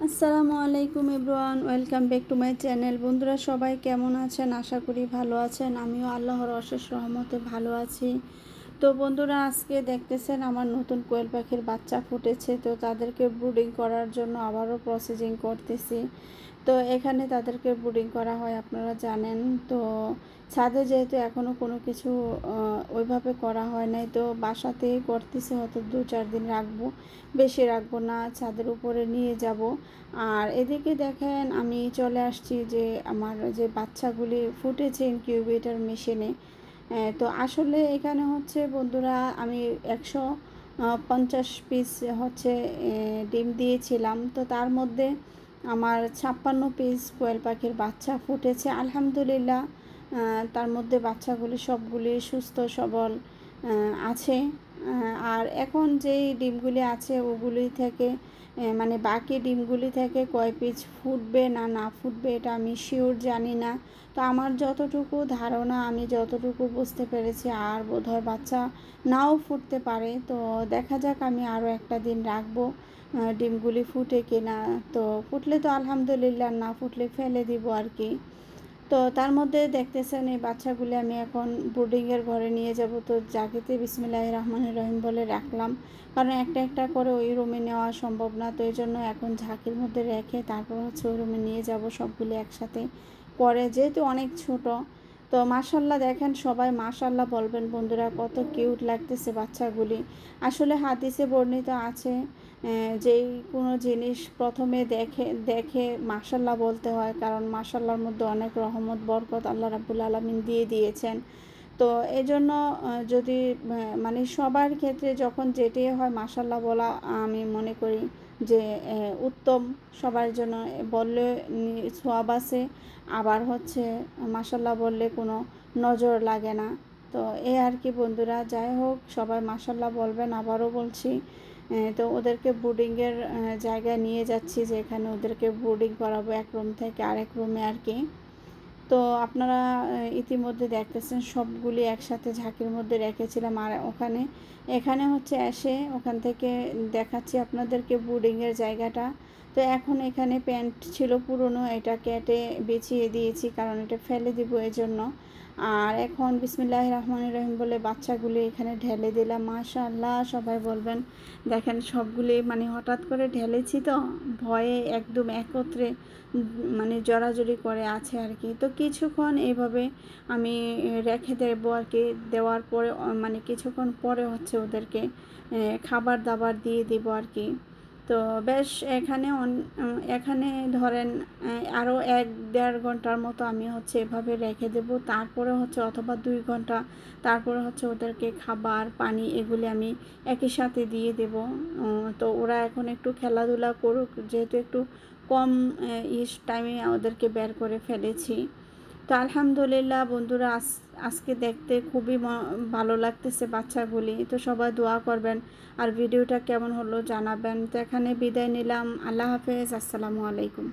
আসসালামু আলাইকুম everyone, welcome back to my channel. বন্ধুরা সবাই কেমন আছেন? আশা করি ভালো আছেন। আমিও আল্লাহর অশেষ রহমতে ভালো আছি। তো বন্ধুরা, আজকে দেখতেছেন আমার নতুন কোয়েল পাখির বাচ্চা ফুটেছে। তো তাদেরকে ব্রুডিং করার জন্য আবারও প্রসেসিং করতেছি। তো এখানে তাদেরকে ব্রুডিং করা হয়, আপনারা জানেন। তো ছাদে যেহেতু এখনও কোনো কিছু ওইভাবে করা হয় নাই, তো বাসাতেই করতেছি। হয়তো 2-4 দিন রাখবো, বেশি রাখবো না, ছাদের উপরে নিয়ে যাব। আর এদিকে দেখেন আমি চলে আসছি যে আমার যে বাচ্চাগুলি ফুটেছে ইনকিউবেটর মেশিনে। তো আসলে এখানে হচ্ছে বন্ধুরা, আমি 150 পিস হচ্ছে ডিম দিয়েছিলাম। তো তার মধ্যে আমার 56 পিস কোয়েল পাখির বাচ্চা ফুটেছে আলহামদুলিল্লাহ। তার মধ্যে বাচ্চাগুলি সবগুলি সুস্থ সবল আছে। আর এখন যেই ডিমগুলি আছে ওগুলি থেকে মানে বাকি ডিমগুলি থেকে কয় পিস ফুটবে না না ফুটবে এটা আমি শিওর জানি না। তো আমার যতটুকু ধারণা, আমি যতটুকু বুঝতে পেরেছি, আর বোধহয় বাচ্চা নাও ফুটতে পারে। তো দেখা যাক, আমি আরও একটা দিন রাখবো ডিমগুলি ফুটে কিনা। তো ফুটলে তো আলহামদুলিল্লাহ, না ফুটলে ফেলে দিব আর কি। তো তার মধ্যে দেখতেছেন এই বাচ্চাগুলি আমি এখন ব্রুডিংয়ের ঘরে নিয়ে যাব। তো জাগিতে বিসমিল্লাহির রহমানির রহিম বলে রাখলাম, কারণ একটা একটা করে ওই রুমে নেওয়া সম্ভব না। তো এই জন্য এখন ঝাঁকির মধ্যে রেখে তারপর হচ্ছে ওই রুমে নিয়ে যাব সবগুলি একসাথে করে, যেহেতু অনেক ছোট। তো মাশাল্লাহ দেখেন, সবাই মাশাল্লাহ বলবেন বন্ধুরা, কত কিউট লাগতেছে বাচ্চাগুলি। আসলে হাদিসে বর্ণিত আছে যেই কোনো জিনিস প্রথমে দেখে দেখে মাশাল্লাহ বলতে হয়, কারণ মাশাল্লাহর মধ্যে অনেক রহমত বরকত আল্লাহ রাব্বুল আলামিন দিয়ে দিয়েছেন। তো এই জন্য যদি মানে সবার ক্ষেত্রে যখন যেটাই হয় মাশাল্লাহ বলা, আমি মনে করি যে উত্তম। সবার জন্য বললে সওয়াব আছে, আবার হচ্ছে মাশাল্লাহ বললে কোনো নজর লাগে না। তো এই আর কি বন্ধুরা, যাই হোক, সবাই মাশাল্লাহ বলবেন। আবারও বলছি, তো ওদেরকে ব্রুডিংয়ের জায়গায় নিয়ে যাচ্ছি, যে এখানে ওদেরকে ব্রুডিং করাবো এক রুম থেকে আরেক রুমে আর কি। তো আপনারা ইতিমধ্যে দেখতেছেন সবগুলি একসাথে ঝাঁকির মধ্যে রেখেছিলাম। আর এখানে হচ্ছে এসে ওখান থেকে দেখাচ্ছি আপনাদেরকে ব্রুডিংয়ের জায়গাটা। তো এখন এখানে প্যান্ট ছিল পুরনো, এটা কেটে বিছিয়ে দিয়েছি, কারণ এটা ফেলে দিব এজন্য। আর এখন বিসমিল্লাহির রহমানির রহিম বলে বাচ্চাগুলি এখানে ঢেলে দিলাম। মাশাআল্লাহ সবাই বলবেন। দেখেন সবগুলি মানে হঠাৎ করে ঢেলেছি, তো ভয়ে একদম একত্রে মানে জড়াজড়ি করে আছে আর কি। তো কিছুক্ষণ এইভাবে আমি রেখে দেবো আর কি। দেওয়ার পরে মানে কিছুক্ষণ পরে হচ্ছে ওদেরকে খাবার দাবার দিয়ে দেবো আর কি। তো বেশ এখানে ধরেন আরও 1-1.5 ঘন্টার মতো আমি হচ্ছে এভাবে রেখে দেব। তারপরে হচ্ছে অথবা 2 ঘন্টা, তারপরে হচ্ছে ওদেরকে খাবার পানি এগুলি আমি একই সাথে দিয়ে দেব। তো ওরা এখন একটু খেলাধুলা করুক, যেহেতু একটু কম টাইমে ওদেরকে বের করে ফেলেছি। তো আলহামদুলিল্লাহ বন্ধুরা, আজকে দেখতে খুবই ভালো লাগতেছে বাচ্চাগুলি। তো সবাই দোয়া করবেন, আর ভিডিওটা কেমন হলো জানাবেন। তো এখানে বিদায় নিলাম। আল্লাহ হাফেজ, আসসালামু আলাইকুম।